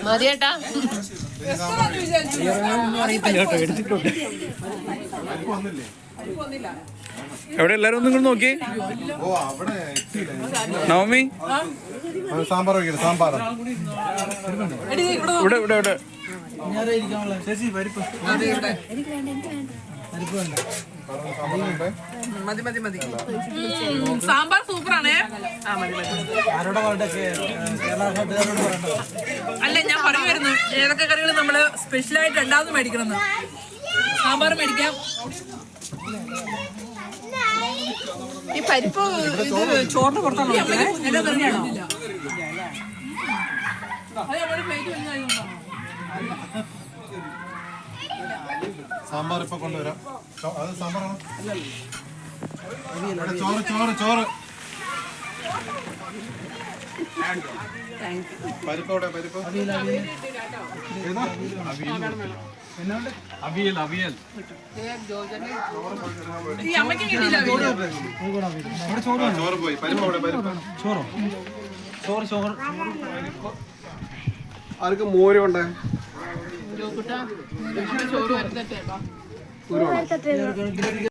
മതിയേട്ടാ. എവിടെ എല്ലാരും ഒന്നും ഇങ്ങോട്ട് നോക്കി. നവമി സാമ്പാർ സാമ്പാർ ഇവിടെ ഇവിടെ ഇവിടെ സാമ്പാർ സൂപ്പറാണേ. അല്ല ഞാൻ പറയുമായിരുന്നു ഏതൊക്കെ കറികൾ നമ്മള് സ്പെഷ്യലായിട്ട് രണ്ടാമത് മേടിക്കണമെന്ന്. സാമ്പാർ മേടിക്കാം. ഈ പരിപ്പ് ചോറിന് പുറത്താണ് സാമ്പാർ ഇപ്പൊ കൊണ്ടുവരാം. അത് സാമ്പാറാണോ? ചോറ് ചോറ് ചോറ് പരിപ്പോടെ പരിപ്പ് അവിയൽ അവിയൽ ചോറ് പോയി. പരിപ്പോടെ പരിപ്പ് ചോറോ ചോറ് ചോറ്. ആർക്ക് മോര് കൊണ്ടേ ചോറ്